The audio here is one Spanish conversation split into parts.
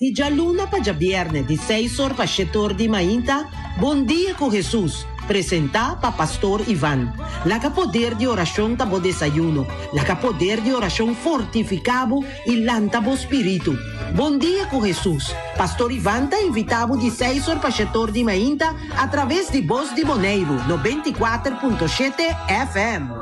Di già luna pa già viernes, di 6 horas pa 7 horas di mainta, Bon Dia con Jesús, presenta pa Pastor Iván. La que poder de oración tabo desayuno, la que poder de oración fortificabo y lantabo espíritu. Bon Dia con Jesús. Pastor Iván te invitabo di 6 horas pa 7 horas di mainta a través de Voz de Moneiro, 94.7 FM.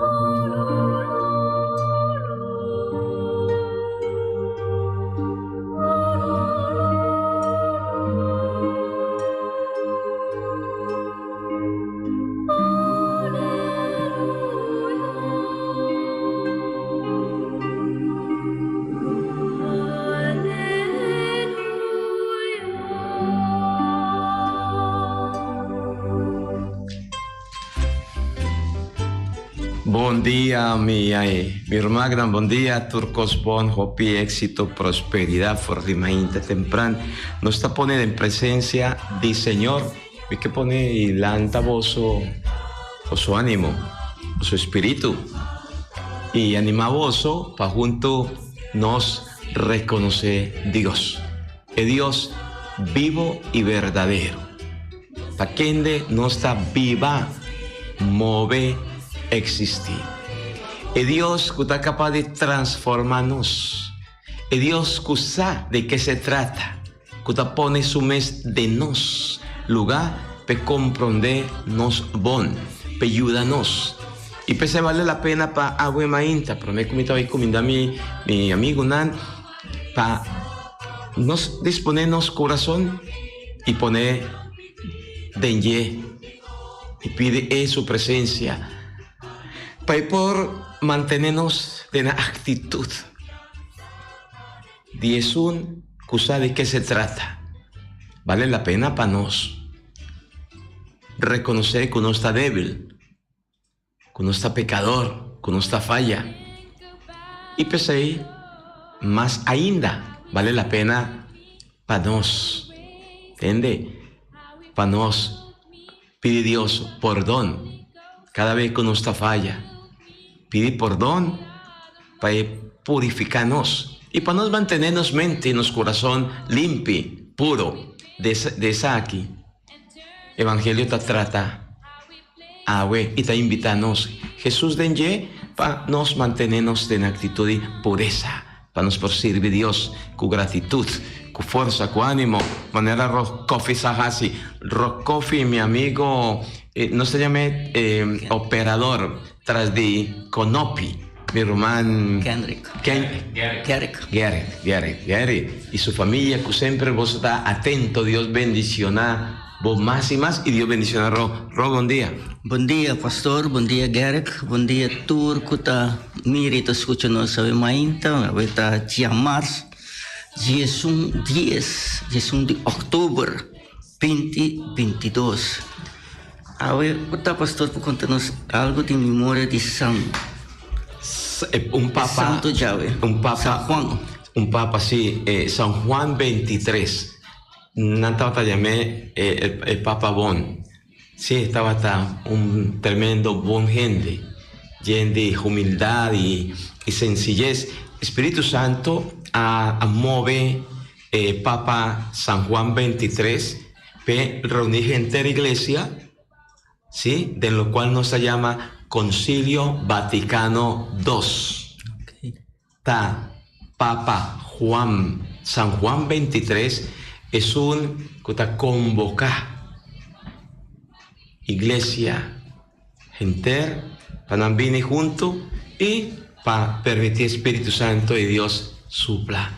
Buen día, mi hermana, buen día, Turcos Bon, Hopi, éxito, prosperidad, fortimainte, temprano. Nos está poniendo en presencia del Señor, y que pone y lanta voso, o su ánimo, o su espíritu, y anima voso para junto nos reconoce Dios, es Dios vivo y verdadero. Para quien no está viva, move, existir. Es Dios que está capaz de transformarnos. Es Dios que sabe de qué se trata. Que está pone su mes de nos lugar para comprender nos bon, para ayudarnos. Y pues se vale la pena para agua mainta, pero me he comido mi amigo Nan, para nos disponernos corazón y poner dengue y pide su presencia. Para por mantenernos de la actitud de un cosa de qué se trata. Vale la pena para nos reconocer que uno está débil, que uno está pecador, que uno está falla. Y pues ahí, más ainda, vale la pena para nos, ¿entiende? Para nos pide Dios perdón cada vez que uno está falla. Pide perdón para purificarnos y para nos mantenernos mente y nos corazón limpio, puro, de esa aquí. Evangelio te trata y te invita a nos. Jesús denye para nos mantenernos en actitud de pureza, para nos por servir Dios con gratitud, con fuerza, con ánimo. Manera Rock Coffee Sahasi. Rock Coffee, mi amigo, no se llame operador tras de Conopi, mi hermano Gary y su familia, que siempre vos está atento. Dios bendiciona vos más y más, y Dios bendiciona Ro, buen día. Buen día, pastor. Buen día, Garek. Buen día, Turcuta. Miri, te escucho, no sabe mainta. Ahorita, Chiamars. 10 de octubre 2022. A ver, pastor, por contarnos algo de memoria de Santo Yahweh. San Juan. Un papa, sí, San Juan 23. Nanta llamé el Papa Bon. Sí, estaba hasta un tremendo buen gente, lleno de humildad y sencillez. Espíritu Santo a move Papa San Juan 23 para reunir gente de la iglesia, ¿sí? De lo cual nos se llama Concilio Vaticano II. Ta Papa San Juan 23 es un que está convoca iglesia, gente, para venir juntos y para permitir Espíritu Santo y Dios supla,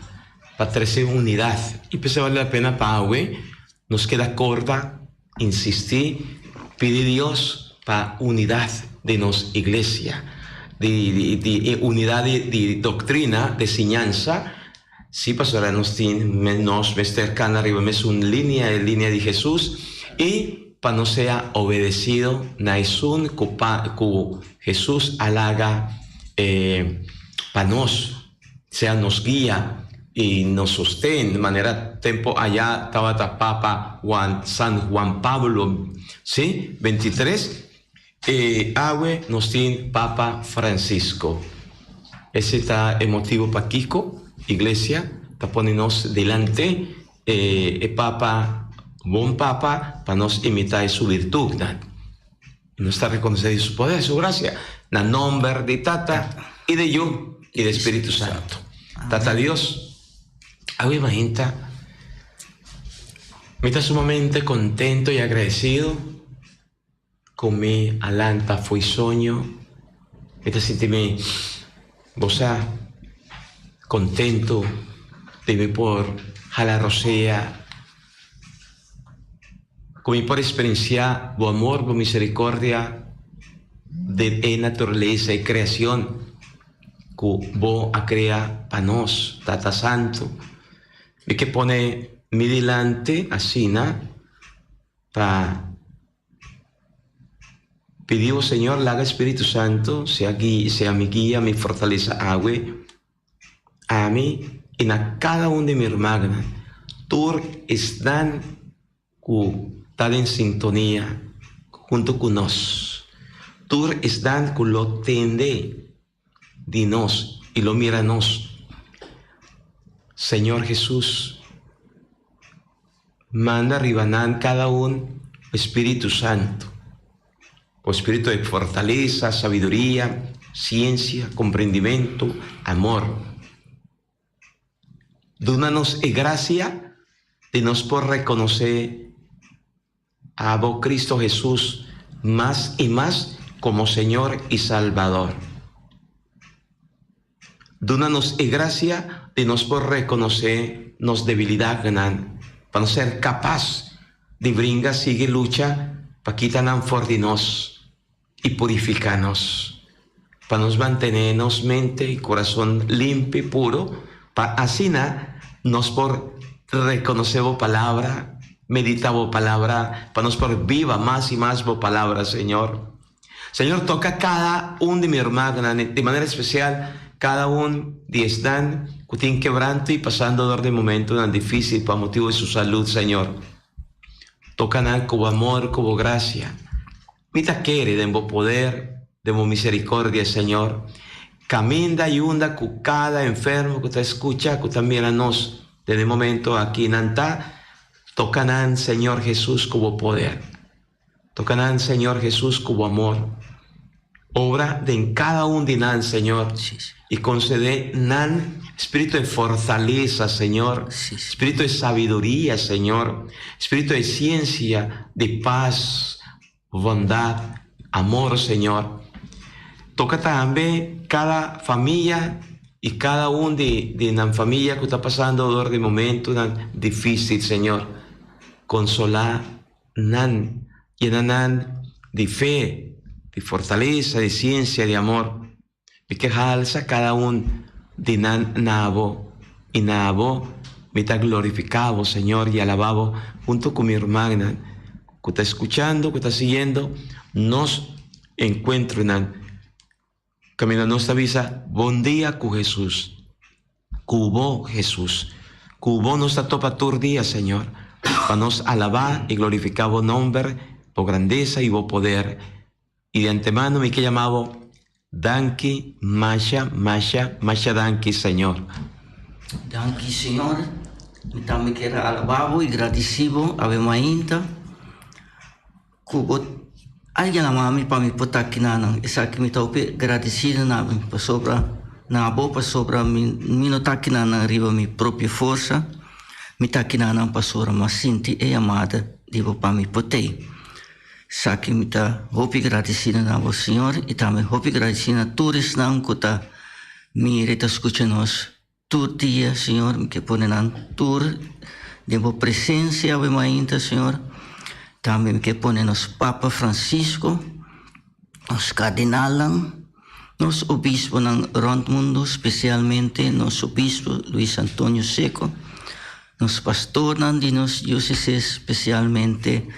para traer unidad. Y pues vale la pena para hoy, nos queda corta, insistir, pedir Dios para unidad de nos iglesia, de unidad de doctrina, de enseñanza. Sí, pastora, nos cercana arriba, es una línea de Jesús, y para no sea obedecido, naisun que Jesús halaga para nos, sea nos guía y nos sostén. De manera, tiempo allá estaba el Papa San Juan Pablo, ¿sí? 23, Awe nos tiene Papa Francisco. Ese está el motivo para Kiko, iglesia, está poniéndonos delante Papa, buen Papa, para nos imitar su virtud, y nos está reconociendo su poder, su gracia, en el nombre de Tata y de yo y de Espíritu Santo. Tata Dios, hoy imagina, me está sumamente contento y agradecido con mi alanta fue sueño, me está sintiendo, contento de ver por la rosea, como por experiencia, bu amor, bu misericordia de naturaleza y creación, que bo a crea para nos, Tata Santo, y que pone mi delante, así, para pedir, Señor, la haga Espíritu Santo, sea mi guía, mi fortaleza, agüe, a mí, y a cada uno de mis hermanos, todos están en sintonía junto con nosotros. Todos están con lo tende de nos y lo mira nos. Señor Jesús, manda arriba cada uno Espíritu Santo, o espíritu de fortaleza, sabiduría, ciencia, comprendimiento, amor. Dúnanos gracia de nos por reconocer a vos, Cristo Jesús, más y más como Señor y Salvador. Dúnanos gracia de nos por reconocer nos debilidad ganan, para no ser capaz de brincar, sigue lucha, para quitarnos for de nos y purificarnos, para nos mantenernos mente y corazón limpio y puro, para así nos por reconocer vos palabra, meditar vos palabra, para nos por viva más y más vos palabra, Señor. Señor, toca cada uno de mis hermanos, de manera especial, cada uno de están que tienen quebranto y pasando dolor de momento tan difícil por motivo de su salud, Señor. Toca como amor, como gracia. Mita quiere de vos poder, de vos misericordia, Señor. Camina y hunda con cada enfermo que te escucha, que también a nos, desde el momento aquí en Antá, tocan, Señor Jesús, como poder. Tocan, Señor Jesús, como amor. Obra de en cada uno de nan, Señor. Sí. Y concede nan espíritu de fortaleza, Señor. Sí. Espíritu de sabiduría, Señor. Espíritu de ciencia, de paz, bondad, amor, Señor. Toca también cada familia y cada uno de la familia que está pasando dolor de momento tan difícil, Señor. Consolar, nan, llenan de fe, de fortaleza, de ciencia, de amor. Y que alza cada uno de nabo y nabo, me está glorificado, Señor, y alabado junto con mi hermana que está escuchando, que está siguiendo, nos encuentro en camino nuestra visa, buen día con Jesús, cubo Jesús, cubo nuestra topa tur día, Señor, para nos alabar y glorificar vos nombre, por grandeza y vos poder, y de antemano me que llamado Danki, Masha, Danki, Señor. Danki, Señor, me también quiero alabar y agradecido a Mainta, cubo alguien la mami para mi potar que nada, esa que me tope agradecido nada, para sobra nada, para sobra mi no tá que nada arriba mi propia força, me tá que nada para sobra mas sinti e amada digo para mi potei. Saque me tá hope agradecido na vos Senhor e também hope agradecido a todos não que tá me reta escutando-nos todo dia, Senhor, me que põe na tour de vossa presença, ave mainta, Senhor. Também que põe nos Papa Francisco, nos cardenal, nos obispo ng Rondmundo, especialmente nos obispo Luis Antonio Seco, nos pastor de nos dióceses, especialmente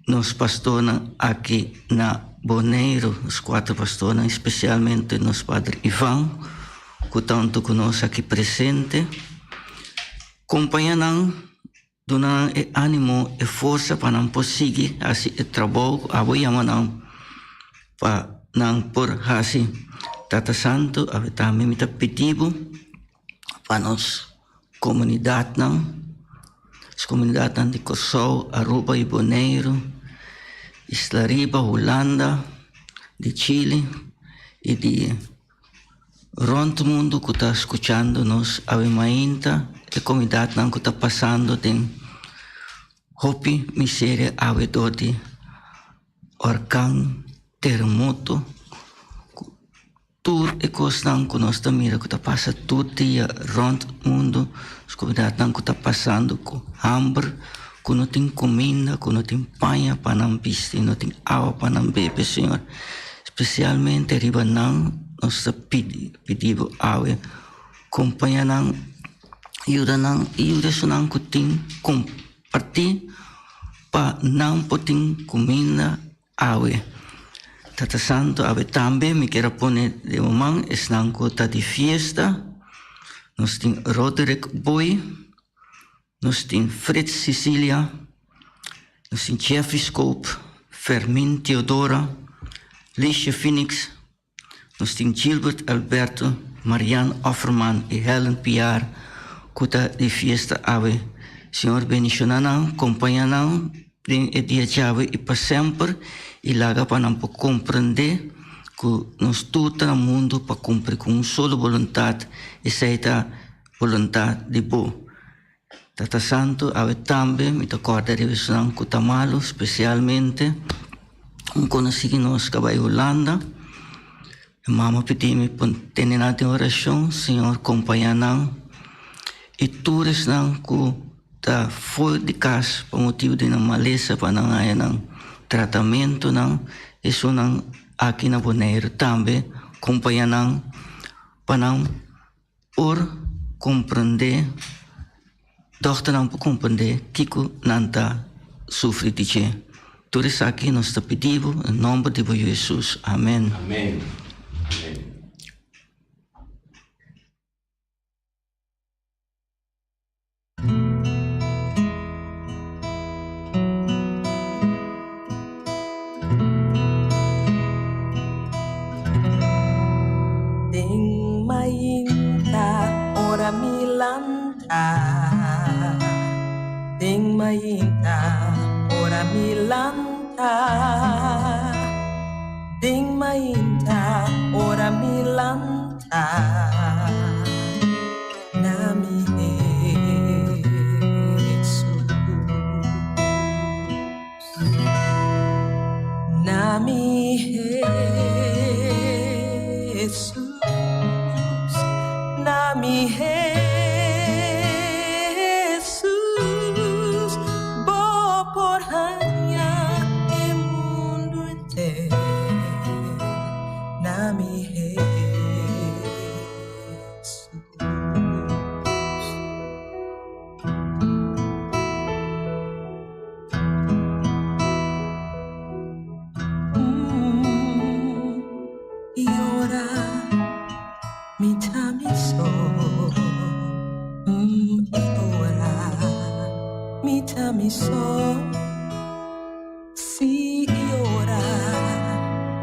nos pastor aqui na Boneiro, os 4 pastores, especialmente nos padre Ivan, que tanto conosco aqui presente, acompanhando dona ânimo e força para não prosseguir assim o trabalho, apoiamos não para não por assim Tata Santo, a também me pedido para nós comunidade não as comunidades de Curaçao, Aruba e Bonaire, Isla Riba, Holanda, de Chile e de rond o mundo que está escutando-nos, a mainta e comunidade que está passando tem hopi, miséria, avedode, orcão, terremoto, tudo e coisas que nós estamos mirando que está passando todo dia rond o mundo, as comunidades que está passando com hambre, que não tem comida, que não tem panha para não vestir, não tem água para não beber, Senhor. Especialmente riba nang nós pedimos água, companhia nang ajuda sunang kuting compartir para não poder comida água. Tata Santo, ave também me quero pôr de momento, es nang kota de fiesta, nós tem Roderick Boy, nós tem Fritz Cecilia, nós tem Jeffrey Scope, Fermin Theodora, Liesje Phoenix, nós temos Gilbert Alberto, Marianne Offerman e Helen Piar, kuta de fiesta ave. Senhor, bendicionanão, acompanhanão, e dia chave e para sempre, e laga para não compreender que nós tudo no mundo para cumprir com uma só vontade, e essa vontade de boa. Tata Santo, ave também, me acorda de visão que está malo, especialmente, conheci nós que vai Holanda. Mama pedimos para ter na oração, Senhor, acompanhar e tudo não que está fora de casa por motivo de não maleza para não haver tratamento não, isso não aqui na Bonaire também acompanhar para não por compreender, doctor não por compreender que não está sofrendo de tudo isso aqui nós te pedimos em nome de Jesus. Amém. Amém. Ding mainta ora milanta, ding mainta ora milanta, ding mainta ora milanta, nami Jesus, nami Jesus, nami Jesus, bo por hanya imundo inteiro, nami Jesus. E ora mi tamiso, e ora mi tamiso, si e ora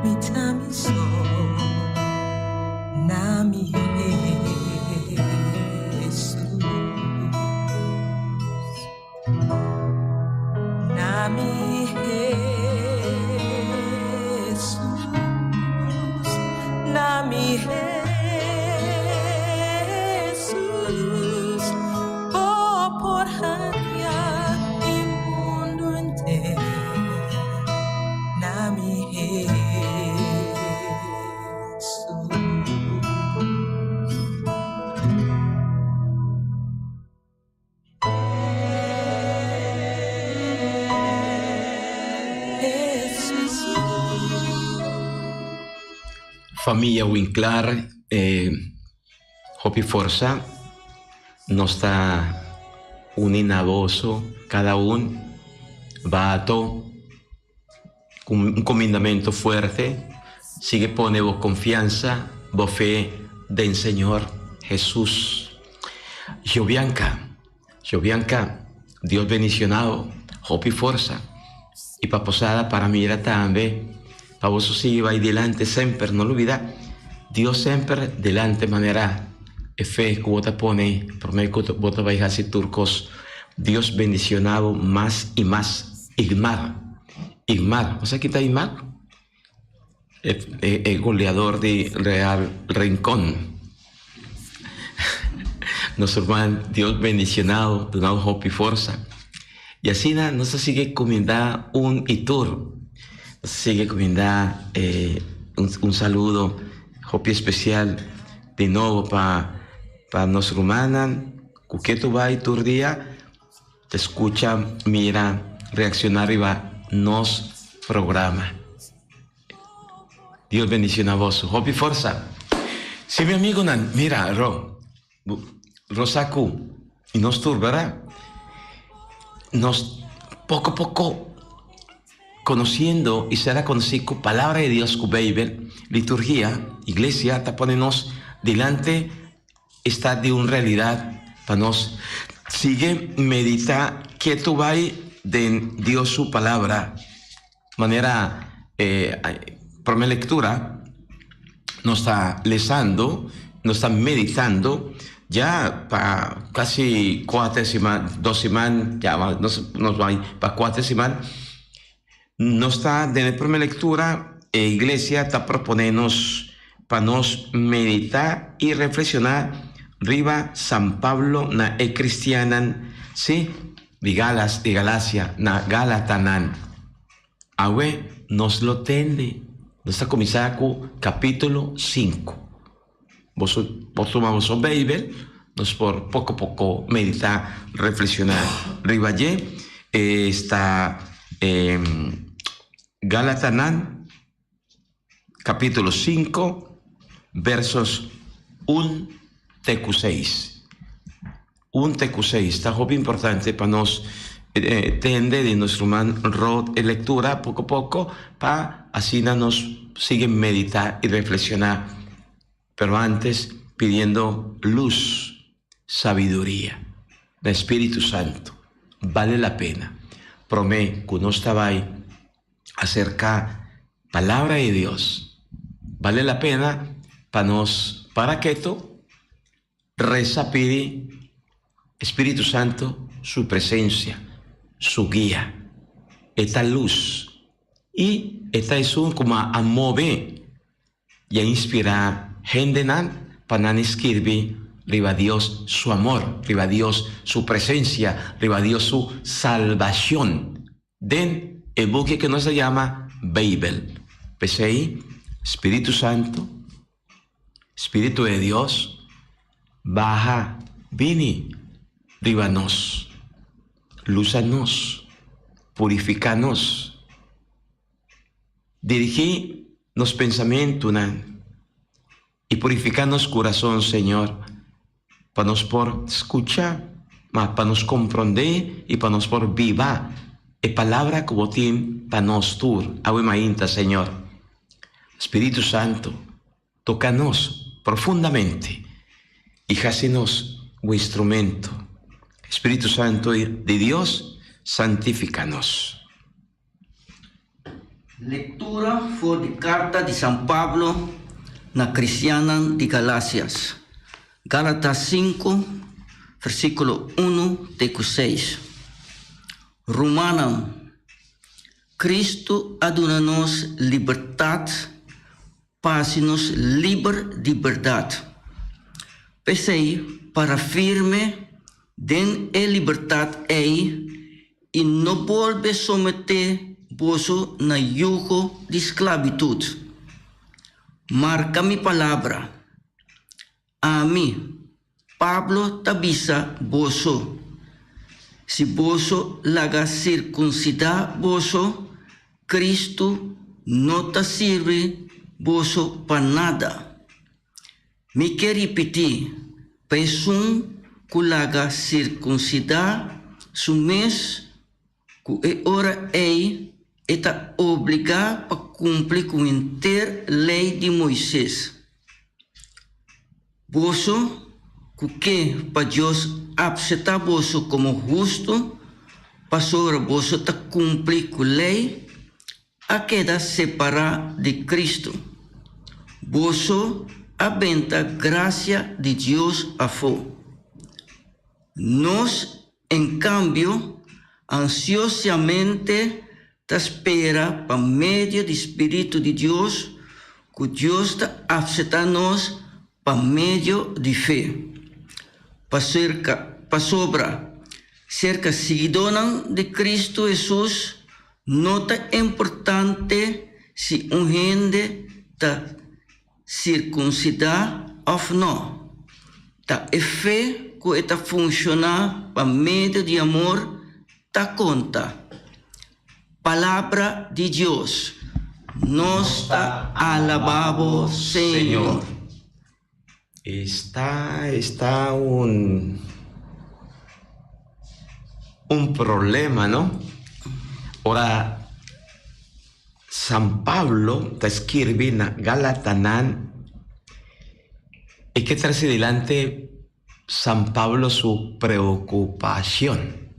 mi tamiso, nami Jesus, nami Jesus, nami Jesus, oh por hanya imundo inteiro, nami Família Winklar, Hopi Forza, nos está uninaboso, cada uno va a todo, con un comandamiento fuerte, sigue pone vos confianza, vos fe del Señor Jesús. Jovianca, Dios bendicionado, Hopi Forza, y para posada para mirar también, para vos sigue va adelante siempre, no lo olvida, Dios siempre delante manera, e fe que vos te pone, por medio que vos te vais a hacer turcos, Dios bendicionado más y más. Igmar. ¿O sea qué está Igmar? El goleador de Real Rincón. Nuestro hermano, Dios bendicionado, donado hope y fuerza. Y así nos sigue comiendo un itur. Nos sigue comiendo un saludo, hope especial de nuevo para nuestro hermano. Que tú vas itur día, te escucha, mira, reaccionar y va, nos programa. Dios bendicionado a vos. Hope y fuerza. Sí, mi amigo, mira, Rosaku, y nos turbará. Nos poco a poco conociendo y será conocido palabra de Dios, con Biblia, liturgia, iglesia, te ponemos delante, está de una realidad para nos. Sigue, medita, que tú vas de Dios su palabra, manera, por mi lectura, nos está leyendo, nos está meditando, ya para casi 2 semanas, ya nos va para 4 semanas, nos está, de la primera lectura, iglesia está proponiendo para nos meditar y reflexionar riba San Pablo na cristianan, sí, de Galacia, na Galatanan. Awe nos lo tende, nos está comenzando capítulo 5. Vos tomamos un Biblia, nos por poco a poco meditar, reflexionar. Ribaye está Galatanan, capítulo 5, versos 1 TQ6. Un TQ6, está muy importante para nos tende de nuestro man rod lectura poco a poco, para así nos sigue meditar y reflexionar. Pero antes pidiendo luz, sabiduría, del Espíritu Santo. Vale la pena. Promé que no estaba ahí acerca palabra de Dios. Vale la pena para que tú reza, pide Espíritu Santo su presencia, su guía, esta luz. Y esta es un como a mover y a inspirar gente para escribir riba Dios su amor, riba Dios su presencia, riba Dios su salvación. Den el buque que nos se llama Biblia. Pese ahí, Espíritu Santo, Espíritu de Dios, baja, vini, riba nos, lúzanos, purificanos, dirigí los pensamientos y purificanos corazón, Señor, para nos por escuchar, para nos comprender y para nos por viva, y palabra como tim para nos tur, ave mainta, Señor. Espíritu Santo, tócanos profundamente y hácenos un instrumento. Espíritu Santo de Dios, santifícanos. Lectura por la carta de San Pablo na cristiana de Galacias. Gálatas 5, versículo 1 de 6. Romana, Cristo aduna-nos liberdade, paz-nos livre de verdade. Pensei para firme den a liberdade e não volve someter vosso na yugo de esclavitud. Marca mi palavra. A mim, Pablo tabisa vosso. Si vosso laga circuncidar vosso, Cristo não te sirve vosso para nada. Me quer repetir, pessoa que laga circuncidar su mês, que ora está obrigado a cumprir com a inteira lei de Moisés. Vosso que para Deus aceitar vosso como justo, pastor vosso ta cumprir com a lei, a queda separar de Cristo. Vosso aventa graça de Deus a fo. Nós En cambio, ansiosamente te espera por medio del Espíritu de Dios, que Dios te acepta-nos por medio de fe. Para sobra, cerca seguidores de Cristo Jesús, no es importante si gente está circuncidada o no. Ta fe que está funciona por medio de amor, ta conta. Palabra de Dios. Nos está alabado, Señor. Está un problema, ¿no? Ahora, San Pablo está escribiendo en Galatanán, y que trae delante San Pablo su preocupación.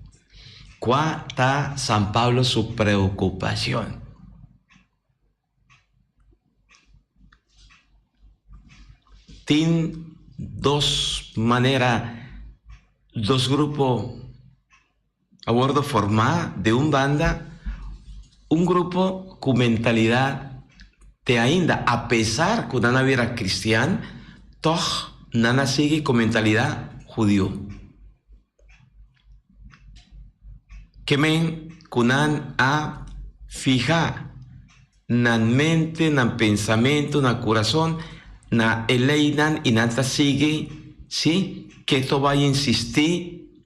¿Cuál está San Pablo su preocupación? Tiene dos maneras, dos grupos a bordo formar de un banda, un grupo con mentalidad de ainda, a pesar que una era cristiana, toch nana sigue con mentalidad judío. Que men kunan a fija nan mente, nan pensamiento, nan corazón, na eleinan y nata sigue, ¿sí? Que esto va a insistir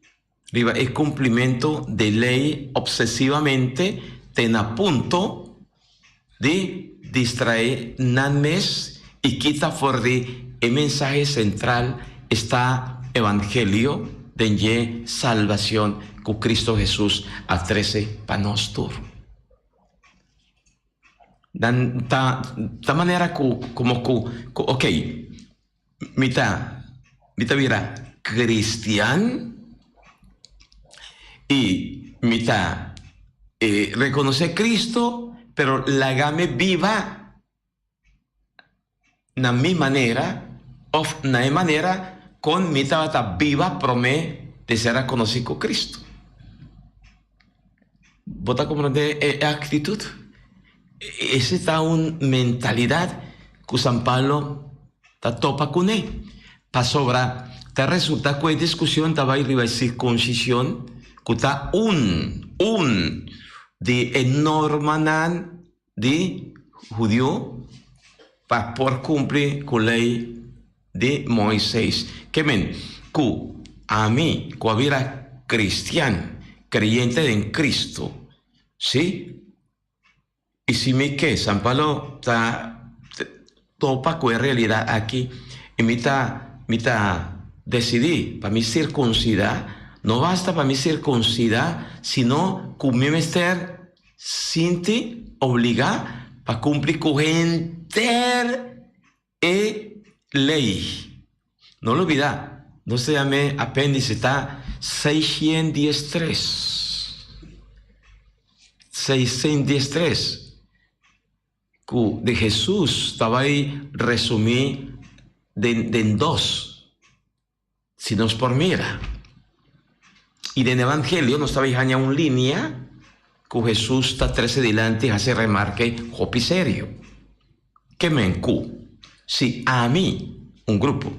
viva el cumplimiento de ley obsesivamente, ten a punto de distraer nan mes y quita fuera de el mensaje central está evangelio de salvación que Cristo Jesús a 13 para nosotros. Ta manera como ok, mita vira cristiano y mita reconoce Cristo, pero la game viva na mi manera of na manera con mita bata viva promé de ser reconocido Cristo. ¿Vota comprende actitud? Esa está una mentalidad que San Pablo está topa con él. Para sobra, te resulta que la discusión estaba ahí de circuncisión, que está un de enorme de judío para por cumplir con la ley de Moisés. Que men, que a mí, que hubiera cristiano, creyente en Cristo, ¿sí? Y si me que San Pablo está topa con la realidad aquí, y me decidí para mi circuncidar, no basta para mi circuncidar, sino que me estar sinti obligar para cumplir con enter ley. No lo olvida, no se llame apéndice, está 613. De Jesús estaba ahí resumí de dos, si nos por mira. Y del Evangelio nos estaba ahí una línea que Jesús está 13 delante y hace remarque jopi serio. Que me encu, si a mí, un grupo,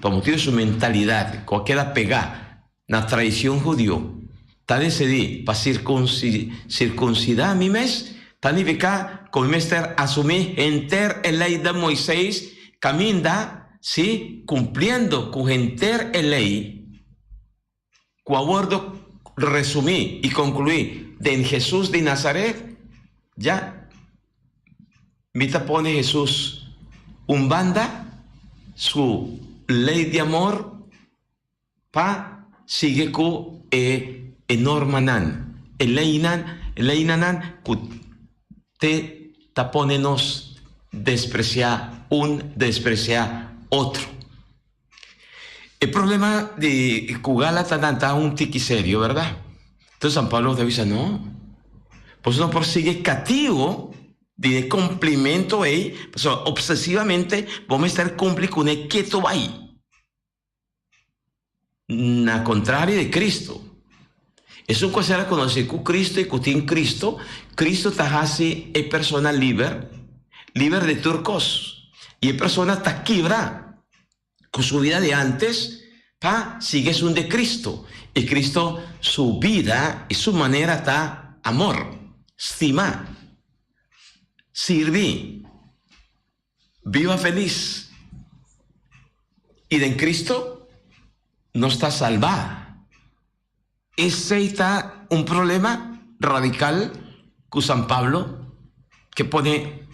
por motivo de su mentalidad, que queda pegada la tradición judío, está decidido para circuncidar a mi mes, significa como mister asumir enter el ley de Moisés, camina, sí, cumpliendo con enter el ley, que abordo resumir y concluir de en Jesús de Nazaret, ya, mita pone Jesús un banda, su ley de amor, pa sigue con enormanan, el ley nanan, te taponenos despreciar otro. El problema de Gálatas está un tiqui serio, ¿verdad? Entonces San Pablo dice, no, pues no prosigue cativo de cumplimiento ahí, pues obsesivamente vamos a estar cumpliendo con el quieto ahí. na contrario de Cristo. Es un cosa reconocer que Cristo y que en Cristo está hace es persona libre de turcos. Y es persona está quebra con su vida de antes para seguir un de Cristo. Y Cristo, su vida y su manera está amor, estima, sirve, viva feliz. Y en Cristo no está salvada. Ese está un problema radical con San Pablo que pone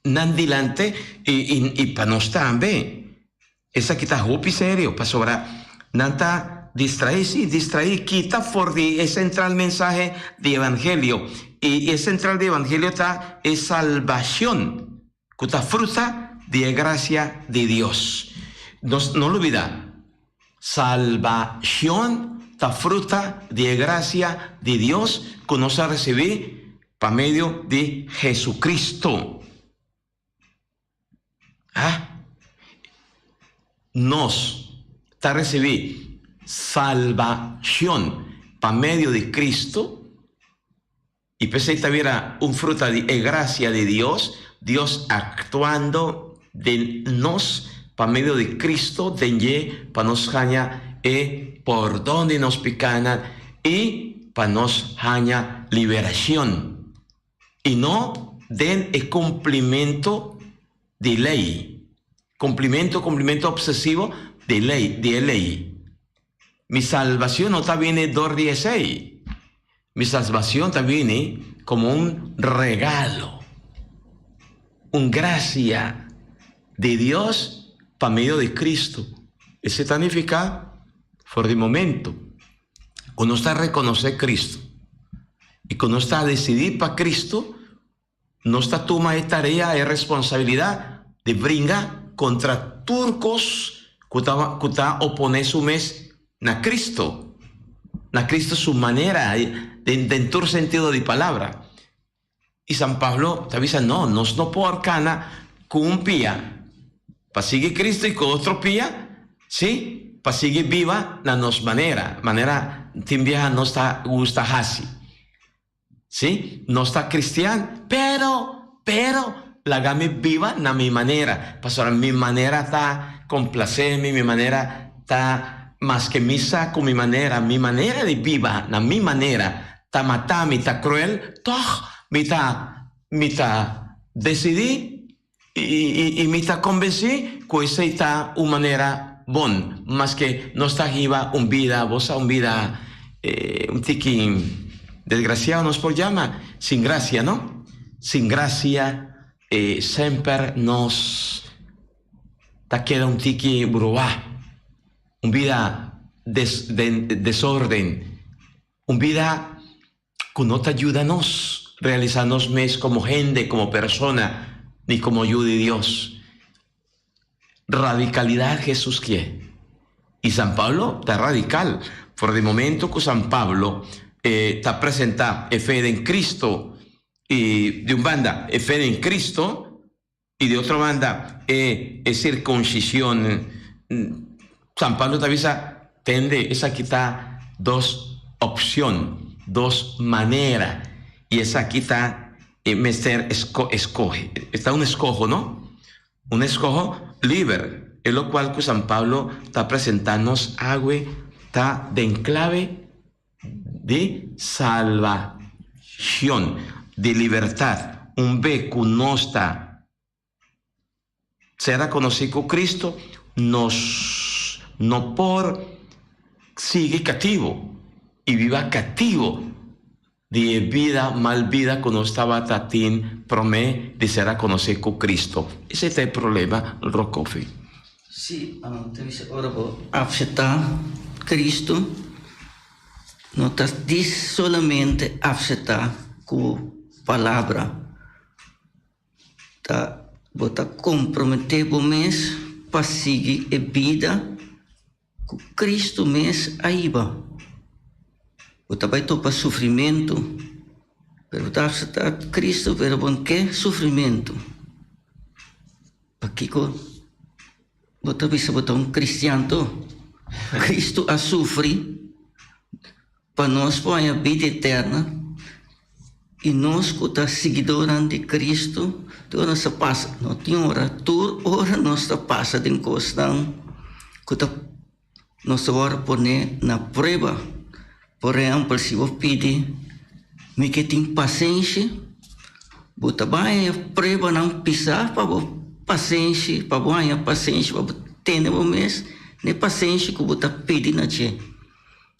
delante y para no estar bien. Esa quita hopi serio para sobrar. Nanta distraer, quita for el central mensaje de evangelio. Y el central de evangelio está es salvación, que está fruta de gracia de Dios. No lo olvida. Salvación, la fruta de gracia de Dios que nos ha recibido por medio de Jesucristo. Nos está recibido salvación por medio de Cristo y pensé que tuviera un fruta de gracia de Dios, Dios actuando de nos por medio de Cristo, de para nos ganar por donde nos picanan y para nos haya liberación y no den el cumplimiento de ley, cumplimiento obsesivo de ley. Mi salvación no está viene por 16, mi salvación está viene como un regalo, un gracia de Dios por medio de Cristo. Ese significa por el momento, cuando está a reconocer Cristo y cuando está a decidir para Cristo, no está toma de tarea y responsabilidad de brincar contra turcos que está oponer su mes na Cristo su manera, en todo sentido de palabra. Y San Pablo te avisa, no puedo arcana con un pía, para seguir Cristo y con otro pía, ¿sí? Para seguir viva na nos manera timbia no está gusta así, ¿sí? No está cristiano, pero la game viva na mi manera, pasar mi manera está complacerme, mi manera está más que misa con mi manera de viva, na mi manera está matami, está cruel, toch, mi está decidí y mi está convencí que esa está una manera bon, más que no está viva un vida, vos a un vida, un tiquín desgraciado nos por llama, sin gracia, ¿no? Sin gracia, siempre nos ta queda un tiqui bruá, un vida desorden, un vida que no te ayuda a nos realizarnos mes como gente, como persona, ni como ayuda de Dios. Radicalidad Jesús quiere. Y San Pablo está radical. Por el momento que San Pablo está presentado fe en Cristo y de un banda fe en Cristo y de otra banda es circuncisión. San Pablo te avisa, tende esa quita dos opciones, dos maneras y esa quita mester escoge. Está un escojo, ¿no? Un escojo libre, es lo cual que San Pablo está presentándonos agua, está de enclave de salvación, de libertad. Un beco no está, será conocido Cristo, no por sigue cativo y viva cativo de vida, mal vida, que no estaba tatín, promé de ser a conocer con Cristo. Ese es el problema, Rocofi. Sí, te dice ahora, aceptar Cristo, no te dice solamente aceptar con palabra, te comprometer por mes para seguir a vida con Cristo mes ahí va. Você vai topar sofrimento, pero está Cristo, pero ¿por qué sofrimento? Porque você vai ser um cristiano, Cristo a sufre para nós põe a vida eterna e nós que está seguidores de Cristo, tu nós passa, não tem hora, tu hora nós passa de encostão, que tá nós hora poner na prova. Por exemplo, se você pedir, me que tem paciência, você vai a prova não pisar para paciência, para banhar paciência, para ter o mês, nem paciência que você pede na tia.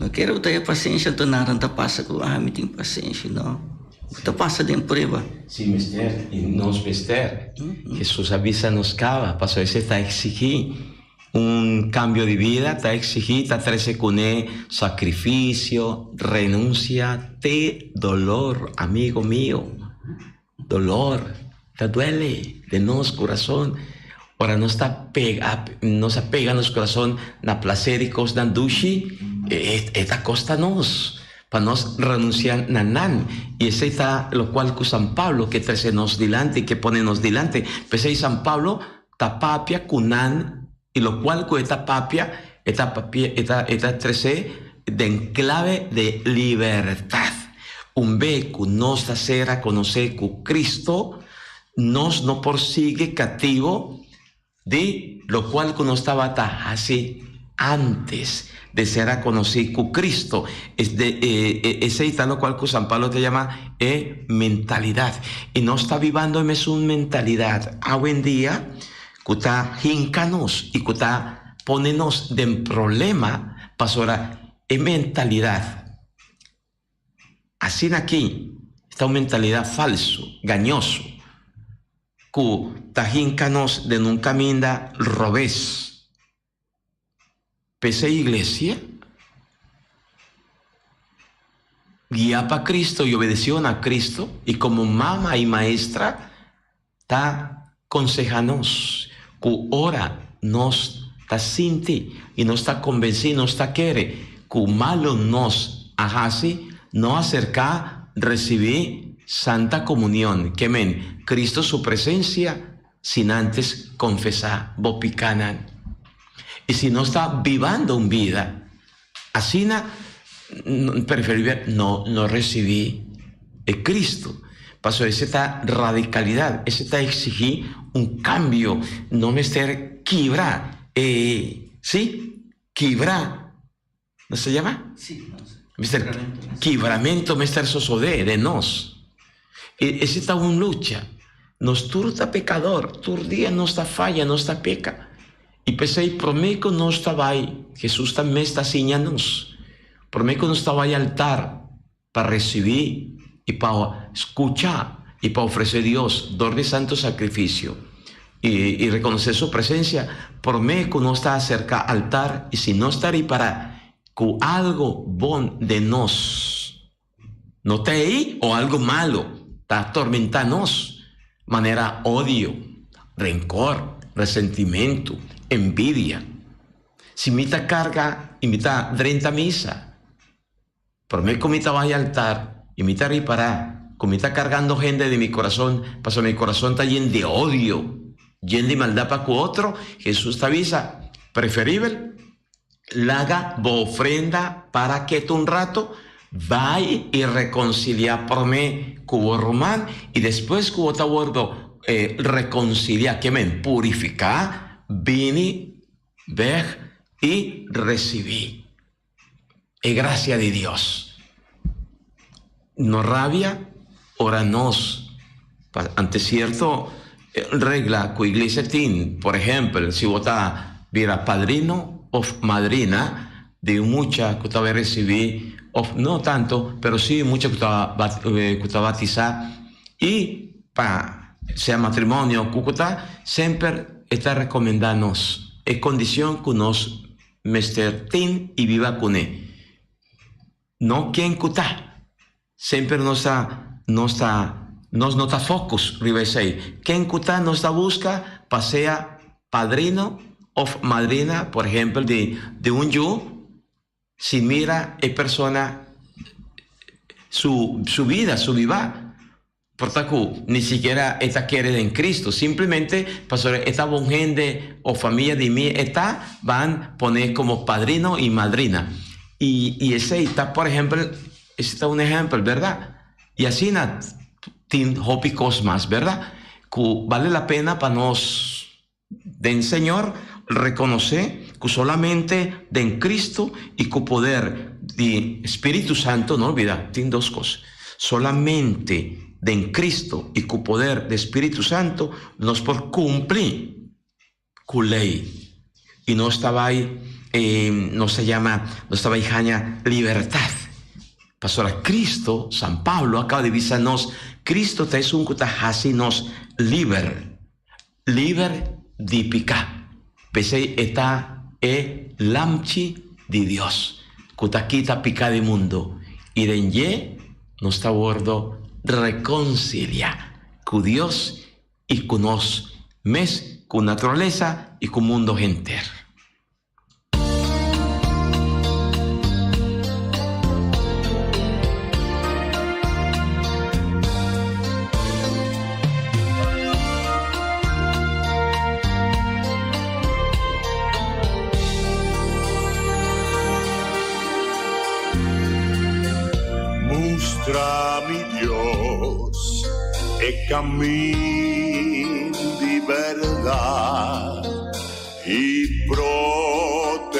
Não quero ter paciência, então nada não passa com me tem paciência, não. Você passa de prueba. Sí, mister, y nos mister. Jesús avisa nos cava, pasó ese está exigir un cambio de vida, está exigir, está traerse con sacrificio, renuncia, te dolor, amigo mío, dolor, te duele de nos corazón. Ahora no está pega, nos apega nos corazón na placer y cosas dushi, esta costa nos. Para nos renunciar nanan. Y ese está lo cual que San Pablo, que trae nos delante y que pone nos delante. Pues ahí San Pablo, tapapia, kunan, y lo cual que esta papia, esta trece de enclave de libertad. Un ve que nos hacer a conocer que Cristo nos no persigue cativo de lo cual que nos estaba así antes de ser a conocido con Cristo. Ese es lo cual que San Pablo te llama mentalidad. Y no está vivando en una mentalidad. Hoy en día, que está hincanos y que está ponernos de problema para ahora mentalidad. Así aquí está una mentalidad falso, engañoso, que está hincanos de un camino revés. Pese iglesia, guía para Cristo y obedeció a Cristo, y como mamá y maestra, está aconsejanos que ahora nos está sinti y nos está convencido, nos está quiere, que malo nos hagase, no acerca recibir Santa Comunión, que men, Cristo su presencia, sin antes confesar, bopicanan. Y si no está vivando una vida, así preferible no recibí el Cristo. Pasó esa radicalidad, esa exigir un cambio, no me estar quebrar, ¿sí? Quebrar, ¿no se llama? Sí, no sé. Mister quebramento, me estar sosodé de nos. Esa está una lucha. Nos turta pecador, tur día no está falla, no está peca. Y pensé, por mí que no estaba ahí, Jesús también está enseñándonos. Por mí que no estaba ahí altar para recibir y para escuchar y para ofrecer a Dios, dor de santo sacrificio y reconocer su presencia. Por mí que no está cerca altar y si no está ahí para que algo bon de nos no está ahí o algo malo está atormentándonos, manera odio, rencor, resentimiento, envidia. Si me está carga y me está 30 misa, por mí que me está vaya al altar y me está reparar, como me está cargando gente de mi corazón, pasó mi corazón está lleno de odio, lleno de maldad para con otro, Jesús te avisa, preferible, la haga ofrenda para que tú un rato vaya y reconcilia por mí con román y después que te vuelvo reconciliar, que me purificar, vine, ver y recibí. Es gracia de Dios. No rabia, ora nos. Ante cierto regla que iglesia tiene, por ejemplo, si vota viera padrino o madrina de mucha que te recibí, no tanto, pero sí mucha que te bautizar y para sea matrimonio, Cúcuta, siempre está recomendándonos, es condición que nos mestertin y viva con él. No quien cuta, siempre nos nota focus, rivesei. Quien cuta nos da busca, pasea padrino o madrina, por ejemplo, de un yo, si mira es persona su vida, su viva. Portacu, ni siquiera esta quiere en Cristo. Simplemente, pastor, esta bon gente o familia de mí, esta van a poner como padrino y madrina. Y ese está, por ejemplo, ese está un ejemplo, ¿verdad? Y así, tin hópicos más, ¿verdad? Que vale la pena para nos, den Señor, reconocer que solamente en Cristo y que poder de Espíritu Santo, no olvida, tiene dos cosas. Solamente en Cristo y con poder de Espíritu Santo nos por cumplir con ley. Y no estaba ahí, no estaba ahí libertad. Pastora, Cristo, San Pablo acaba de avisarnos, Cristo te es un cutajasi nos liber de pica. Pese eta lamchi de Dios. Cutaquita pica de mundo. Y de ye no está bordo reconcilia con Dios y con nos mes, con naturaleza y con mundo entero. Mostra mi Dios el camino de verdad y proteja-me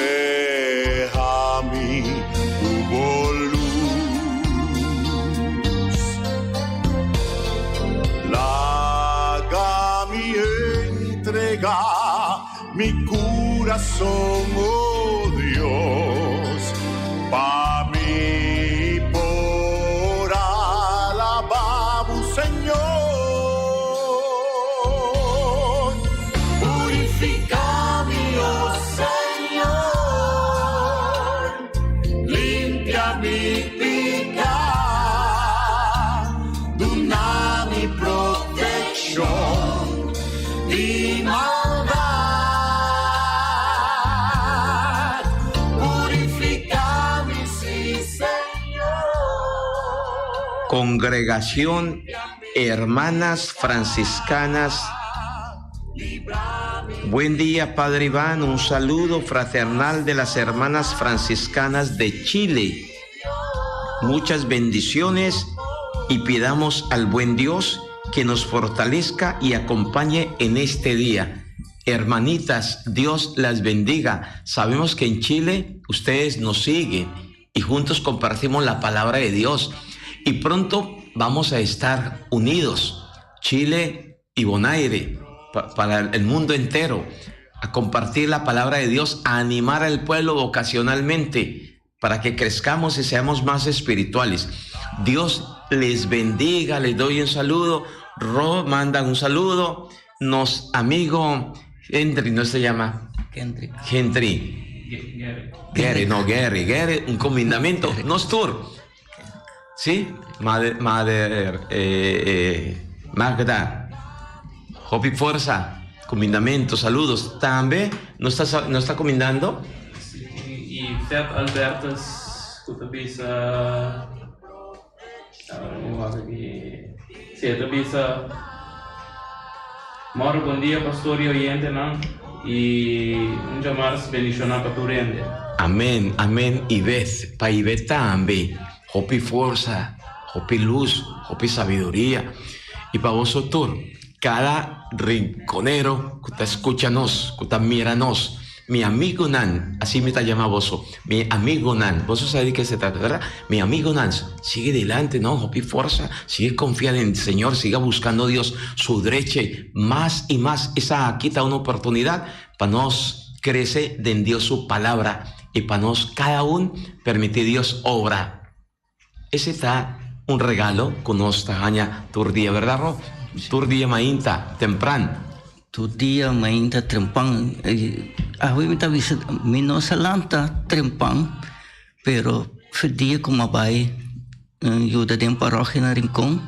tu luz. Lágame entregar mi corazón, oh Dios, para mí. Congregación Hermanas Franciscanas. Buen día, Padre Iván. Un saludo fraternal de las Hermanas Franciscanas de Chile. Muchas bendiciones y pidamos al buen Dios que nos fortalezca y acompañe en este día. Hermanitas, Dios las bendiga. Sabemos que en Chile ustedes nos siguen y juntos compartimos la palabra de Dios. Y pronto vamos a estar unidos, Chile y Bonaire, para el mundo entero, a compartir la palabra de Dios, a animar al pueblo vocacionalmente, para que crezcamos y seamos más espirituales. Dios les bendiga, les doy un saludo. Ro manda un saludo. Nos amigo Henry, ¿no se llama? Gary, un combinamiento. Nos tour. ¿Sí? Magda, Hopi Fuerza, combinamiento, saludos. ¿También? ¿No está combinando? Sí, y Fed Albertus, tú bisa, sí, tú bisa. Moro, buen día, pastor y oyente, ¿no? Y un llamar bendicional para tu rende. Amén, amén. Y ves, pa' y ves también. Hopi fuerza, hopi luz, hopi sabiduría. Y para vosotros, cada rinconero que te escúchanos, que te míranos, mi amigo Nan, así me te llama vos, mi amigo Nan, vos sabés de qué se trata, ¿verdad? Mi amigo Nan, sigue adelante, ¿no? Hopi fuerza, sigue confiando en el Señor, siga buscando a Dios su derecha, más y más. Esa quita una oportunidad para nos crecer en Dios su palabra y para nos cada uno permitir Dios obra. Ese está un regalo con nuestra aña turdía, ¿verdad, Ro? Turdía mainta, temprano. Turdía mainta, temprano. Ahorita mi no salanta temprano, pero el día como vai, yo de en parroquia en Rincón,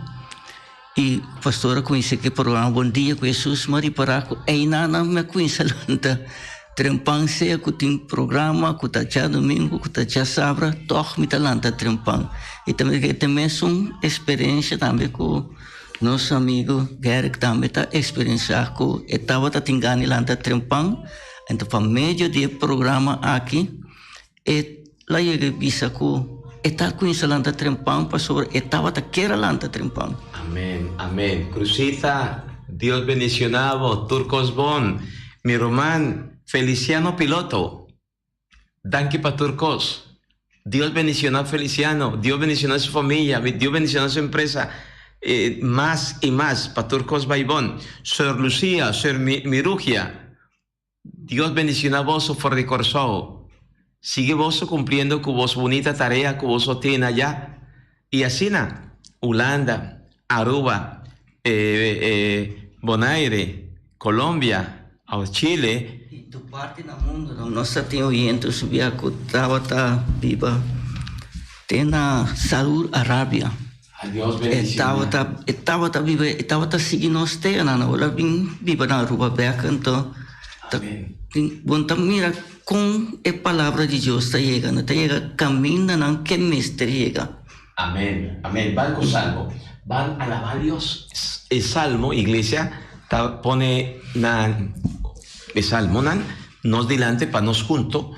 y pastora conhece que programa Bom Dia com Jesus, Maria Paraco, e nana me conhece salanta. Trempang saya kuting programa kutacha domingo kutacha sabra toh mitalanta trempang. E também são experiência também com Nosso amigo Gerek também está experienciando que estava tingando lá na Trempang, então para meio do programa aqui, e lá ele visa que está com isso lá na Trempang, para sobre estava queira lá na Trempang. Amén, amén. Crucita, Dios bendicionado, Turcos Bon, mi Román, Feliciano Piloto, Danke para Turcos. Dios bendicionado Feliciano, Dios bendicionado su familia, Dios bendicionado su empresa. Más y más, Paturcos Baibón, Sor Lucía, Sor Mirugia, Dios bendicionado vos por de Corsó. Sigue vos cumpliendo con vos bonita tarea que vos tiene allá. Y así, Holanda, Aruba, Bonaire, Colombia, Chile. E tu parte no mundo, nós temos oyentes, subia que estava viva, tem na Saúde Arábia. Dios bendicionado. Estava seguindo os teus, não, ela viva na Aruba Beca, então, bom, mira com a palavra de Deus está chegando, caminha não que mestre chega. Amén, amén. Van con salmo. Van a alabar a Dios. El salmo, iglesia, pone el salmo, nos delante para nos junto,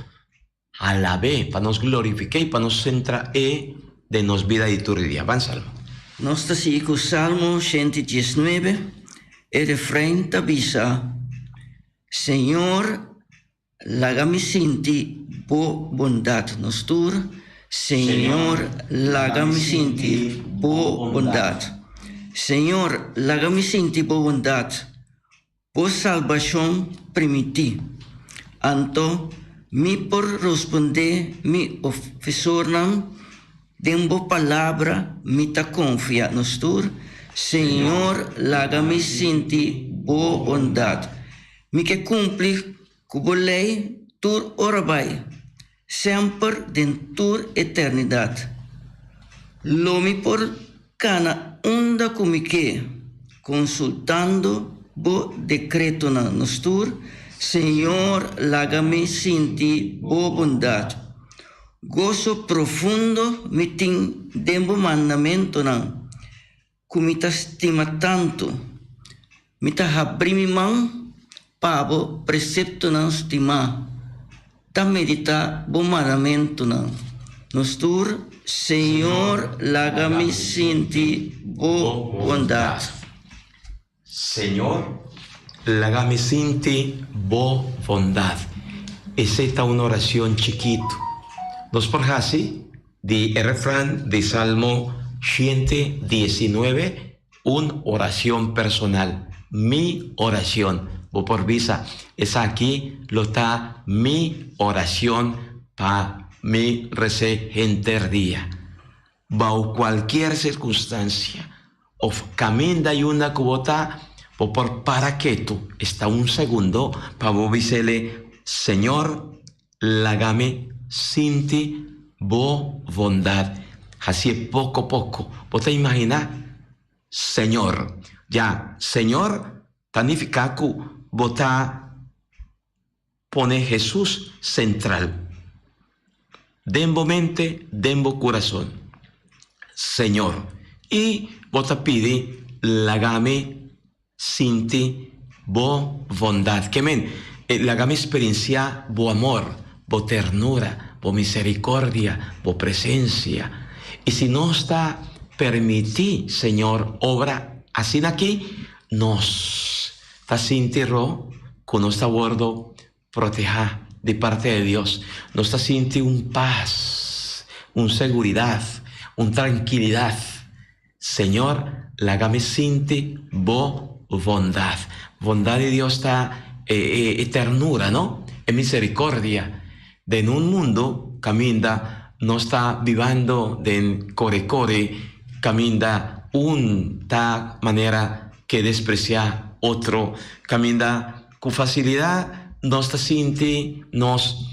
alabé, para nos glorifique, para nos centra de nos vida y tu día. Van salmo. Nós está seguindo o Salmo 119, e refrão está bisa, Senhor, laga-me sentir boa bondade nos tur, Senhor, laga-me sentir boa bondade. Senhor, laga-me sentir boa bondade, por salvação permitir. Então, me por responder, me ofensor não, Dembo palavra me ta confia nos tur, Senhor, laga-me sentir boa bondade. Me que cumpre com a lei, tur orabai, sempre dentro eternidade. Lomi por cana onda como que, consultando bo decreto na nos tur, Senhor, laga-me sentir boa bondade. Gozo profundo me tem dembo mandamento não, que me ta estima tanto, me ta abrir minha mão para o precepto não estima, ta meditar bom mandamento não. Nos tur, Senhor, laga-me sentir boa bondade. Senhor, laga-me sentir boa bondade. Essa é uma oração chiquito. Dos por así, el refrán de Salmo 119, una oración personal, mi oración. Vos por visa, es aquí, lo está mi oración para mi recé día. Bajo cualquier circunstancia, o camina y una cubota, o por para que tú, está un segundo, para vos decirle, Señor, lágame sinti bo bondad. Así poco a poco. ¿Vos te imaginas? Señor. Ya, Señor, significa que vos pone Jesús central. Dembo mente, dembo corazón. Señor. Y vos te pide, lágame sinti bo bondad. Que men, lágame experiencia bo amor, por ternura, por misericordia, por presencia. Y si no está permití, Señor, obra así aquí, nos está sintiendo con nuestro bordo proteja de parte de Dios. Nos está sintiendo un paz, una seguridad, una tranquilidad. Señor, lágame sentir bo bondad. Bondad de Dios está ternura, ¿no? Es misericordia. De un mundo camina, no está viviendo de core, camina una manera que desprecia otro, camina con facilidad, no está sinti, nos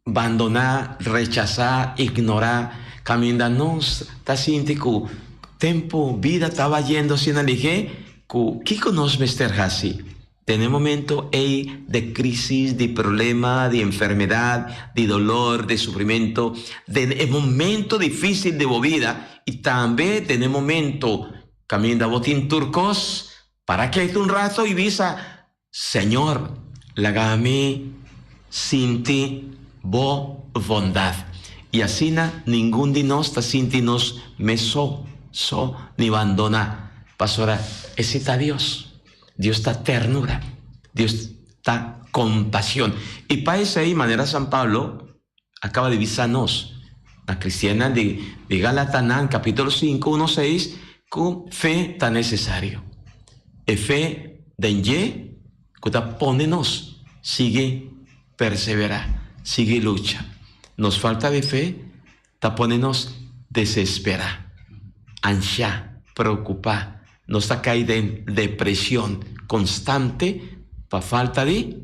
abandonar, rechazar, ignorar, camina, no está sinti que tiempo, vida estaba yendo sin elegir, que conoce Mr. Hassi. Tenemos momentos de crisis, de problema, de enfermedad, de dolor, de sufrimiento, de momento difícil de vida. Y también tenemos momentos camina botín turcos, para que hay un rato y visa, Señor, lagami sinti bo bondad. Y así ningún de nos ta sinti nos me ni abandona. Pastora, ese está Dios. Dios está ternura. Dios está compasión. Y para esa manera San Pablo acaba de avisarnos, la cristiana de Galatanán, capítulo 5, 1, 6, con fe está necesario. E fe denye, que está pónenos, sigue persevera, sigue lucha. Nos falta de fe, está pónenos desespera, ansia, preocupa, nos está caída en depresión constante por falta de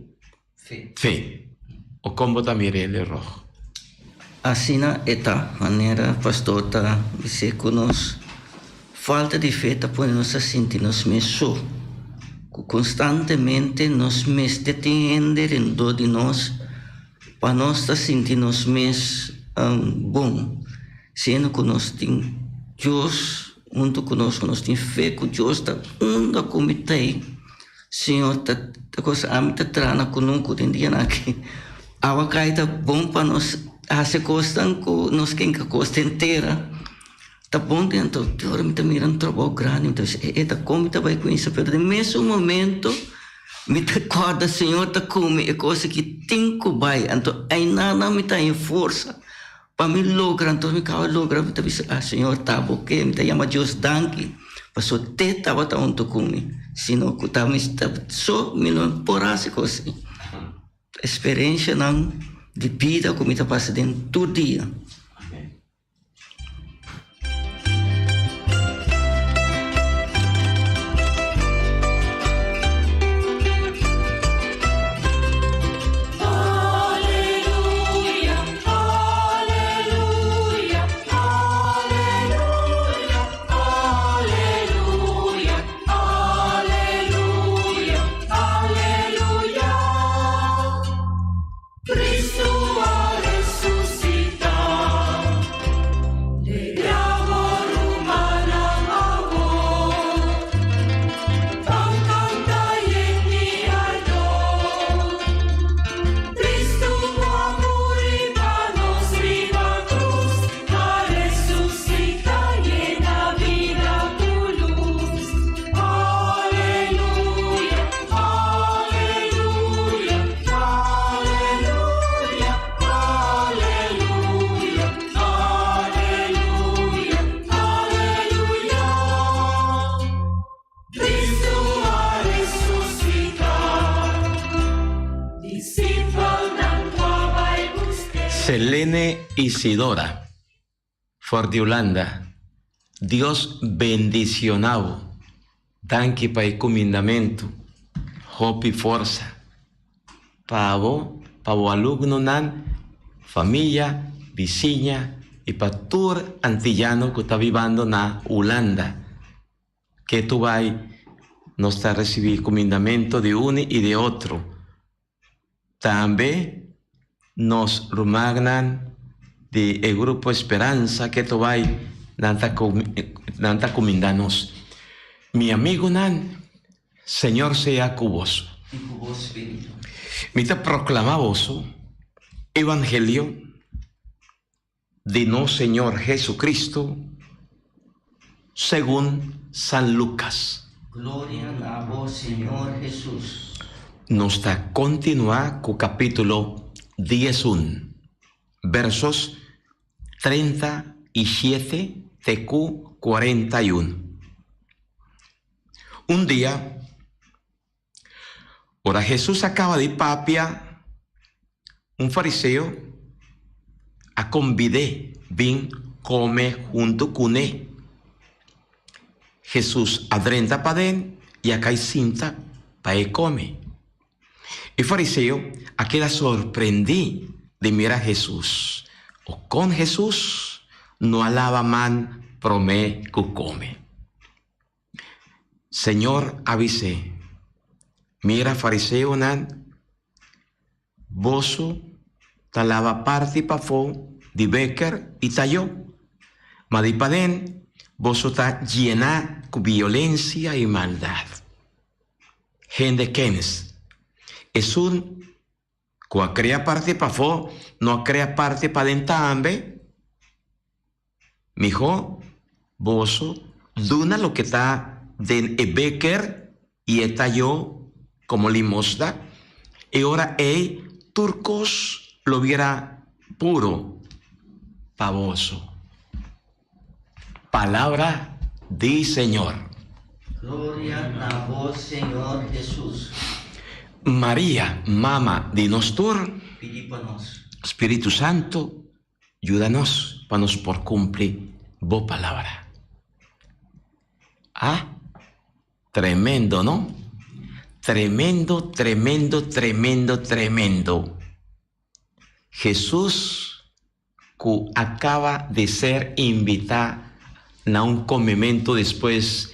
fe. O como también el rojo. Así na esta manera, pastor, está dice que nos falta de fe, está poniéndonos a sentirnos meso. Constantemente nos deteniendo en do de nós, para nós estar sentirnos mes bom. Sendo que nós temos Deus, junto conosco, nós temos fé que Deus está onde comitei. Senhor, tá coisa a mim tá trana conosco tem dia aqui. A cai tá bom para nós fazer coisa que nós quem que costa inteira. Tá bom dentro, Deus me tá mirando trabalho grande, então tá como tá vai com isso, pero no mesmo momento me tá acorda, Senhor, tá como é coisa que tem que vai, então aí nada me tá em força para me lograr, então me causa lograr, me tá dizendo, Senhor, tá bom, que me tá chama Deus danke. Pasó te estaba tan tocumi, sino que estaba só me não porase coisa. Experiência não de vida como está passando dentro do dia. Selene Isidora, for de Holanda, Dios bendicionado, danke para el comandamento, hope y fuerza, para o alumno nan, familia, vecina y para todo antillano que está viviendo na Holanda, que tú vas no está recibir comandamento de uno y de otro. También nos rumagnan de el grupo Esperanza que tú vas nanta comandanos. Mi amigo nan, Señor sea cuboso. Me te proclamamos evangelio de no Señor Jesucristo según San Lucas. Gloria a vos, Señor Jesús. Nos está continuar con capítulo 11, versos 37 TQ 41. Un día, ahora Jesús acaba de papia, un fariseo a convidé, vin come junto con él. Jesús adrenta para él y acá hay cinta para él come. El fariseo a queda sorprendido de mirar a Jesús. O con Jesús no alaba man promé que come. Señor avise, mira fariseo nan, boso talaba parte pa fo di becker y talló. Madipaden, vos está llena con violencia y maldad. Gente que es un que crea parte para fo, no crea parte para dentambe. Mijo, vos duna lo que está den becker y está yo como limosna. Y ahora turcos lo viera puro pavoso. Palabra di Señor. Gloria a vos, Señor Jesús. María, mama de nostur, Pidípanos. Espíritu Santo, ayúdanos para nos por cumplir vos palabra. Ah, tremendo, ¿no? Tremendo, tremendo, tremendo, tremendo. Jesús que acaba de ser invitado a un comimiento después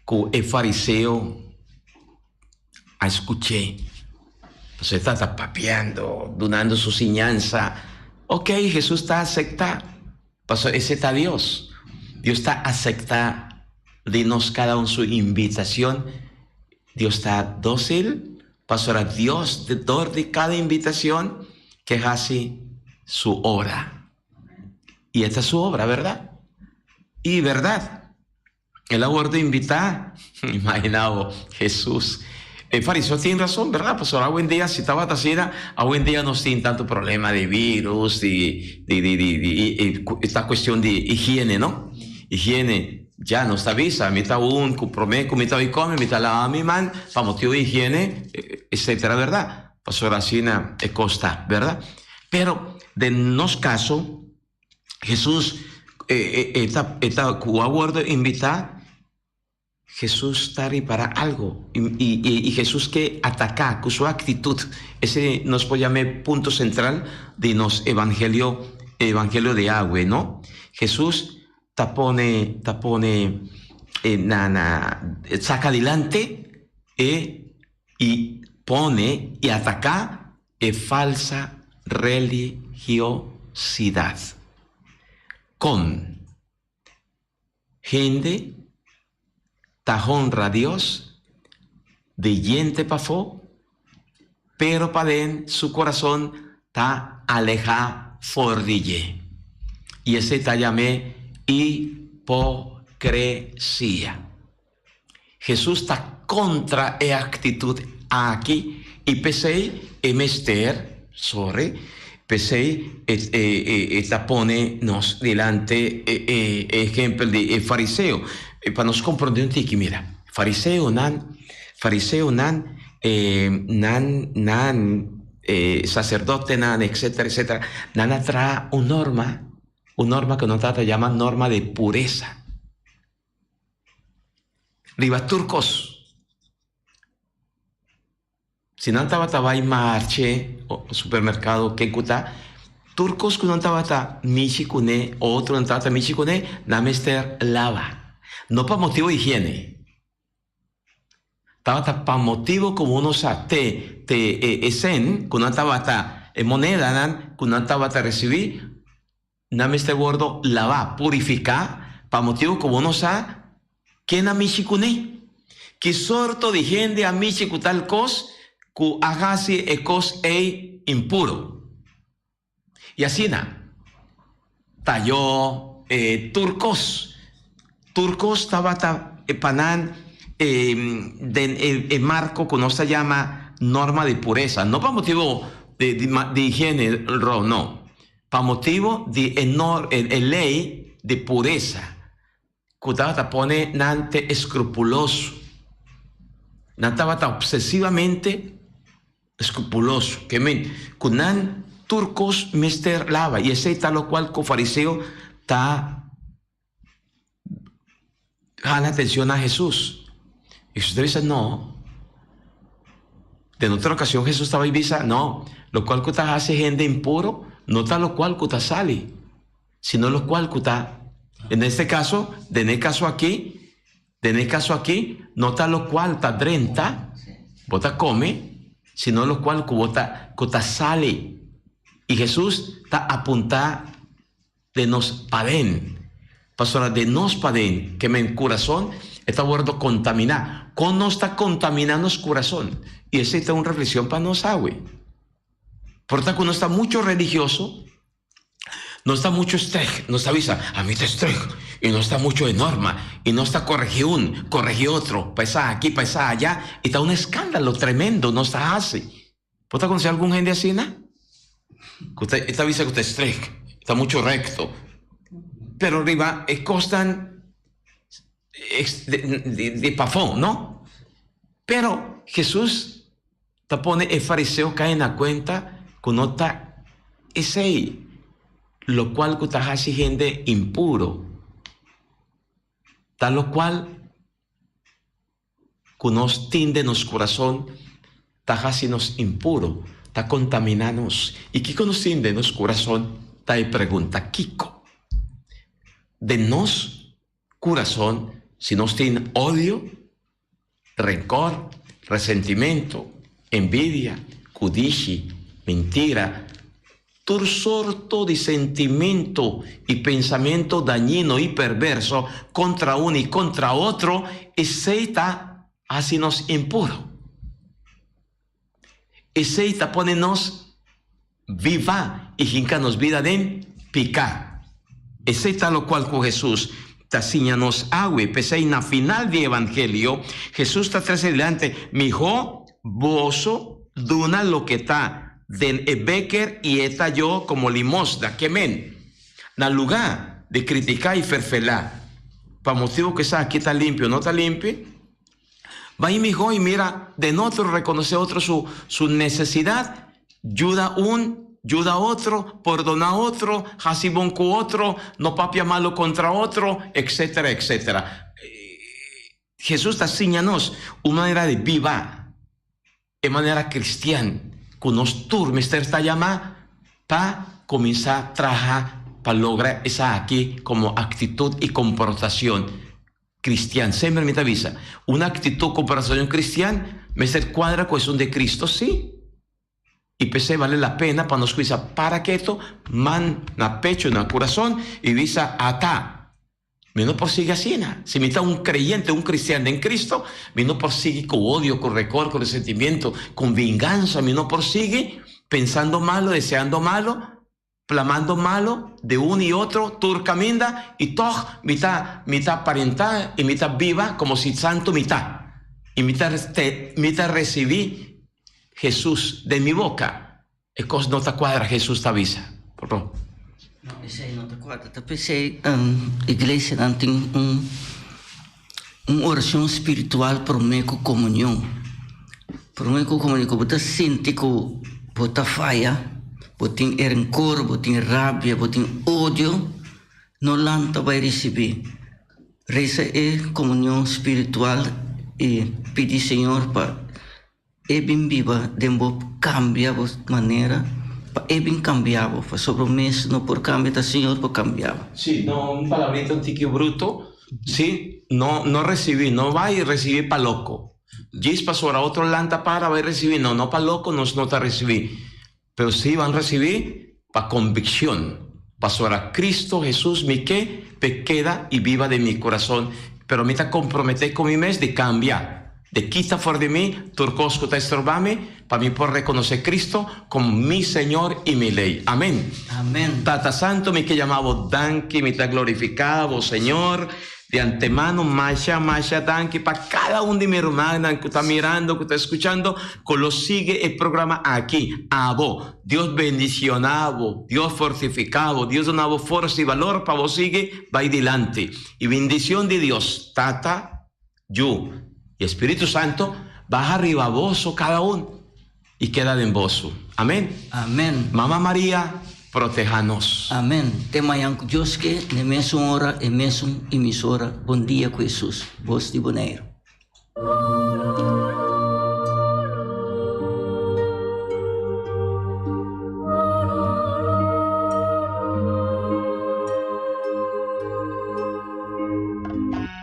que el fariseo escuché. Se está papeando, donando su enseñanza. Ok, Jesús está aceptando. Ese está Dios. Dios está aceptando. Dinos cada uno su invitación. Dios está dócil. Pasará Dios de cada invitación que hace su obra. Y esta es su obra, ¿verdad? Y verdad. El abordo de invitar. Imaginado Jesús. El fariseo tiene razón, ¿verdad? Pues ahora hoy en día, si estaba tacida, hoy en día no tienen tanto problema de virus, esta cuestión de higiene, ¿no? Higiene, ya no está vista, mi está un, comprometo, mi está y come, mi está la mi man, para motivo de higiene, etcétera, ¿verdad? Pues ahora sí, costa, ¿verdad? Pero, de nos caso, Jesús, esta acuerdo invitar, Jesús está ahí para algo y Jesús que ataca con su actitud. Ese nos puede llamar punto central de nos evangelio de agua, ¿no? Jesús tapone saca adelante y pone y ataca falsa religiosidad con gente ta honra a Dios, de yente pa fo, pero pa den su corazón ta aleja fordille. Y ese ta llamé hipocresía. Jesús está contra e actitud aquí y pesei emester, pesei esta pone nos delante ejemplo de fariseo. Para nos comprender un tiki, mira, fariseo nan, sacerdote nan, etcétera, etcétera, nan trae una norma que nos llama norma de pureza. Riba turcos, si no estaba en marche o supermercado que cuta, turcos que no estaba michicune, otro no estaba michicune, namester lava. No para motivo de higiene. Estaba para motivo como uno sabe, esen, cuando estaba moneda, cuando estaba a recibir, name este gordo lava, purificar, para motivo como uno sabe, que na michicune, que sorto de gente a michicutal cos, que hagasi e cos impuro. Y así talló turcos estaba panan marco que no se llama norma de pureza, no para motivo de higiene, no, para motivo de ley de pureza, que estaba pone nante escrupuloso, estaba obsesivamente escrupuloso, que nan turcos mister lava, y ese tal lo cual con fariseo está jala atención a Jesús. Y usted dice, no. De otra ocasión Jesús estaba en visa, no. Lo cual que hace gente impuro, no está lo cual que sale, sino lo cual que en este caso, en el caso aquí, no está lo cual está drenta, bota come, sino lo cual que sale. Y Jesús está apuntando de nos paden. Pastora, de nos paden, que me corazón, está guardo contaminar. Con no está contaminando el corazón. Y esa es una reflexión para nos agüe. Por tanto, no está mucho religioso, no está mucho estrés, no está avisa, a mí te estrés, y no está mucho de norma, y no está corregir un, corregir otro, pasa aquí, pasa allá, y está un escándalo tremendo, no está así. ¿Puede conocer algún gente así, no? Usted está avisa que usted estrés, está mucho recto, pero arriba costan de pafón, ¿no? Pero Jesús te pone el fariseo cae en la cuenta que no está ese, lo cual que está así gente impuro, tal lo cual que nos tinde nos corazón, está así nos impuro, está contaminados. Y que nos tinde nos corazón, está y pregunta, Kiko, de nos corazón, si nos tiene odio, rencor, resentimiento, envidia, cudici, mentira, todo sorto de sentimiento y pensamiento dañino y perverso contra uno y contra otro, ese está así nos impuro. Ese está ponernos viva y jinca nos vida de picar. Ese está lo cual con Jesús nos agua, pese en la final de evangelio, Jesús está tras adelante, mi hijo, bozo, duna lo que está, den becker y eta yo como limosna, que men, na lugar de criticar y ferfelar, para motivo que está aquí está limpio, no está limpio, va ahí mi hijo y mira, de nosotros reconoce otro su necesidad, ayuda a otro, perdona a otro, hasibon con otro, no papia malo contra otro, etcétera, etcétera. Jesús está enseñándonos una manera de viva, de manera cristiana, que nos turme esta llamada para comenzar a trabajar, para lograr esa aquí como actitud y comportación cristiana. Siempre me avisa, una actitud, comportación cristiana, me se cuadra con eso de Cristo, sí. Y pensé vale la pena para nos cuidar para que esto man na pecho, na corazón y visa acá. Me no persigue así, ¿no? Si me está un creyente, un cristiano en Cristo, me no persigue con odio, con rencor, con resentimiento, con venganza, me no persigue pensando malo, deseando malo, clamando malo de uno y otro, turcaminda y todo, mitad parental y mitad viva, como si santo mitad. Y mitad recibí Jesús de mi boca. Es cosa no te cuadra, Jesús te avisa. Por favor. No, ese no te cuadra. Tapi iglesia tem oração espiritual por meio com comunhão. Por meio com comunhão, você sente que você falha, você tem rancor, você tem rabia, você tem ódio, não lanta vai receber. Reza é comunhão espiritual e pedir Senhor para é bem viva, dembo cambia a maneira, é bem cambiado, sobre o mês não por cambio da Senhor por cambiar. Sí, no, un palabrito un tiquio bruto, sí, no recibí, no va y recibir pa loco. Gis pasó a otro lanta para va y recibir, no pa loco, no te recibí, pero sí van a recibir pa convicción. Pasó a Cristo Jesús, mi que queda y viva de mi corazón, pero me te comprometer con mi mes de cambiar. De quita fuera de mí, turcosco te estorbame, para mí por reconocer Cristo como mi Señor y mi ley. Amén. Amén. Tata Santo, mi que llamamos Danki, mi te glorificado, Señor, de antemano, Masha, Danki, para cada uno de mis hermanos que está mirando, que está escuchando, que lo sigue el programa aquí. A vos, Dios bendicionado, Dios fortificado, Dios donado fuerza y valor, para vos sigue, va adelante. Y bendición de Dios, Tata, yo, y Espíritu Santo, baja arriba a vos cada uno y queda en vos. Amén. Amén. Mamá María, protéjanos. Amén. Tema yang Dios que ne mesma hora e mesma emisora. Bom dia com Jesus. Voz de Bonaire.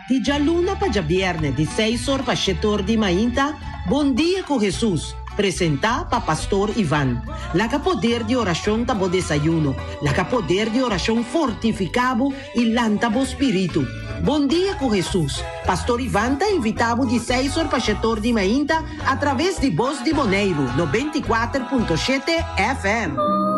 Di già luna pa già viernes, di 6 ore pa 7 ore di mainta, buon dia con Jesus. presenta pa Pastor Ivan. La poder de oración tabo desayuno. La poder de oración fortificabo y lantabo espíritu. Bom dia com Jesus. Pastor Ivan está invitado de 6 horas para 7 de manhã através de Voz de Boneiro, 94.7 FM.